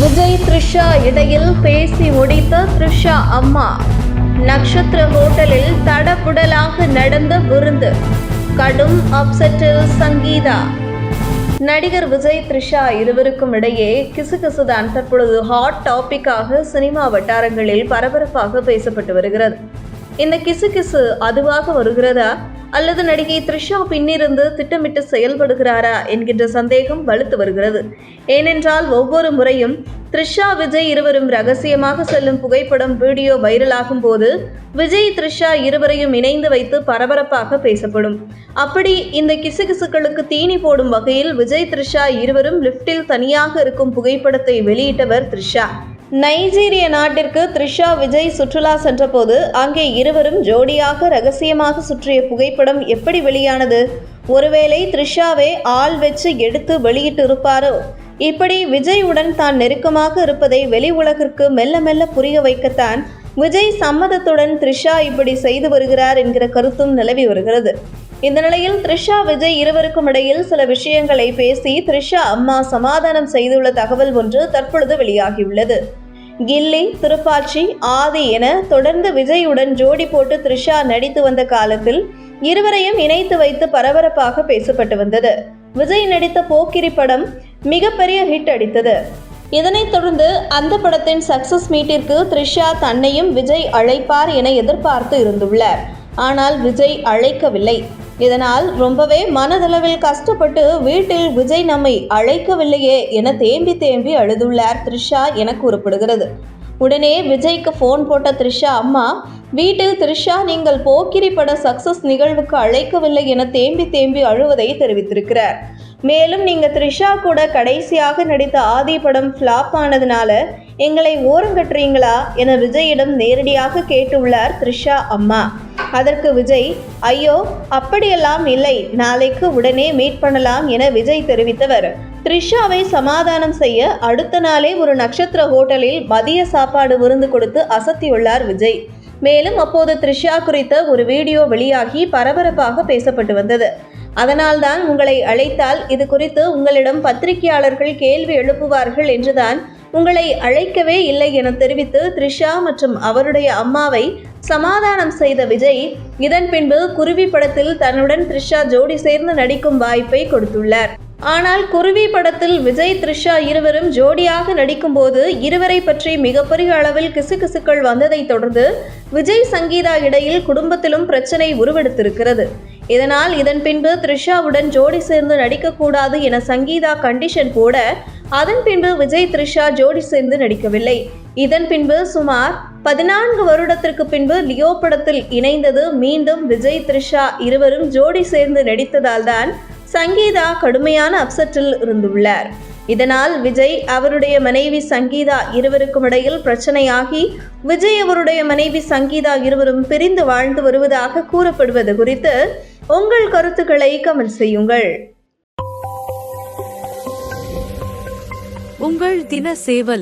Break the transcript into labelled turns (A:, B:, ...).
A: விஜய் த்ரிஷா இடையில் பேசி முடித்த த்ரிஷா அம்மா. நட்சத்திர ஹோட்டலில் தடபுடலாக நடந்த விருந்து. கடும் அப்செட்டில் சங்கீதா. நடிகர் விஜய் த்ரிஷா இருவருக்கும் இடையே கிசுகிசுதான் தற்பொழுது ஹாட் டாபிக்காக சினிமா வட்டாரங்களில் பரபரப்பாக பேசப்பட்டு வருகிறது. இந்த கிசுகிசு அதுவாக வருகிறதா அல்லது நடிகை த்ரிஷா பின்னிருந்து திட்டமிட்டு செயல்படுகிறாரா என்கின்ற சந்தேகம் வலுத்து வருகிறது. ஏனென்றால் ஒவ்வொரு முறையும் த்ரிஷா விஜய் இருவரும் ரகசியமாக செல்லும் புகைப்படம் வீடியோ வைரலாகும் போது விஜய் த்ரிஷா இருவரையும் இணைந்து வைத்து பரபரப்பாக பேசப்படும். அப்படி இந்த கிசுகிசுக்களுக்கு தீனி போடும் வகையில் விஜய் த்ரிஷா இருவரும் லிப்டில் தனியாக இருக்கும் புகைப்படத்தை வெளியிட்டவர் த்ரிஷா. நைஜீரிய நாட்டிற்கு த்ரிஷா விஜய் சுற்றுலா சென்றபோது அங்கே இருவரும் ஜோடியாக ரகசியமாக சுற்றிய புகைப்படம் எப்படி வெளியானது? ஒருவேளை த்ரிஷாவே ஆள் வச்சு எடுத்து வெளியிட்டு இருப்பாரோ? இப்படி விஜயுடன் தான் நெருக்கமாக இருப்பதை வெளி உலகிற்கு மெல்ல மெல்ல புரிய வைக்கத்தான் விஜய் சம்மதத்துடன் த்ரிஷா இப்படி செய்து வருகிறார் என்கிற கருத்தும் நிலவி வருகிறது. இந்த நிலையில் த்ரிஷா விஜய் இருவருக்கும் இடையில் சில விஷயங்களை பேசி த்ரிஷா அம்மா சமாதானம் செய்துள்ள தகவல் ஒன்று தற்பொழுது வெளியாகியுள்ளது. கில்லி, திருப்பாச்சி, ஆதி என தொடர்ந்து விஜயுடன் ஜோடி போட்டு த்ரிஷா நடித்து வந்த காலத்தில் இருவரையும் இணைத்து வைத்து பரபரப்பாக பேசப்பட்டு வந்தது. விஜய் நடித்த போக்கிரி படம் மிகப்பெரிய ஹிட் அடித்தது. இதனைத் தொடர்ந்து அந்த படத்தின் சக்சஸ் மீட்டிற்கு த்ரிஷா தன்னையும் விஜய் அழைப்பார் என எதிர்பார்த்து இருந்துள்ளார். ஆனால் விஜய் அழைக்கவில்லை. இதனால் ரொம்பவே மனதளவில் கஷ்டப்பட்டு வீட்டில் விஜய் நம்மை அழைக்கவில்லையே என தேம்பி தேம்பி அழுதுள்ளார் த்ரிஷா என கூறப்படுகிறது. உடனே விஜய்க்கு ஃபோன் போட்ட த்ரிஷா அம்மா, வீட்டில் த்ரிஷா நீங்கள் போக்கிரி பட சக்சஸ் நிகழ்வுக்கு அழைக்கவில்லை என தேம்பி தேம்பி அழுவதை தெரிவித்திருக்கிறார். மேலும் நீங்க த்ரிஷா கூட கடைசியாக நடித்த ஆதி படம் ஃப்ளாப் ஆனதுனால எங்களை ஓரங்கட்டுறீங்களா என விஜயிடம் நேரடியாக கேட்டுள்ளார் த்ரிஷா அம்மா. அதற்கு விஜய், ஐயோ அப்படியெல்லாம் இல்லை, நாளைக்கு உடனே மீட் பண்ணலாம் என விஜய் தெரிவித்தவர் த்ரிஷாவை சமாதானம் செய்ய அடுத்த நாளே ஒரு நட்சத்திர ஹோட்டலில் மதிய சாப்பாடு விருந்து கொடுத்து அசத்தியுள்ளார் விஜய். மேலும் அப்போது த்ரிஷா குறித்த ஒரு வீடியோ வெளியாகி பரபரப்பாக பேசப்பட்டு வந்தது. அதனால்தான் உங்களை அழைத்தால் இது குறித்து உங்களிடம் பத்திரிகையாளர்கள் கேள்வி எழுப்புவார்கள் என்றுதான் உங்களை அழைக்கவே இல்லை என தெரிவித்து த்ரிஷா மற்றும் அவருடைய அம்மாவை சமாதானம் செய்த விஜய் இதன் பின்பு குருவி படத்தில் தன்னுடன் த்ரிஷா ஜோடி சேர்ந்து நடிக்கும் வாய்ப்பை கொடுத்துள்ளார். ஆனால் குருவி படத்தில் விஜய் த்ரிஷா இருவரும் ஜோடியாக நடிக்கும் போது இருவரை பற்றி மிகப்பெரிய அளவில் கிசுகிசுக்கள் வந்ததை தொடர்ந்து விஜய் சங்கீதா இடையில் குடும்பத்திலும் பிரச்சனை உருவெடுத்திருக்கிறது. இதனால் இதன் பின்பு த்ரிஷாவுடன் ஜோடி சேர்ந்து நடிக்கக்கூடாது என சங்கீதா கண்டிஷன் போட அதன் பின்பு விஜய் த்ரிஷா ஜோடி சேர்ந்து நடிக்கவில்லை. இதன் பின்பு சுமார் 14 வருடத்திற்கு பின்பு லியோ படத்தில் இணைந்தது மீண்டும் விஜய் த்ரிஷா இருவரும் ஜோடி சேர்ந்து நடித்ததால் தான் சங்கீதா கடுமையான அப்செட்டில் இருந்துள்ளார். இதனால் விஜய் அவருடைய மனைவி சங்கீதா இருவருக்கும் இடையில் பிரச்சனையாகி விஜய் அவருடைய மனைவி சங்கீதா இருவரும் பிரிந்து வாழ்ந்து வருவதாக கூறப்படுவது குறித்து உங்கள் கருத்துக்களை கமெண்ட் செய்யுங்கள்.
B: உங்கள் தின சேவல்.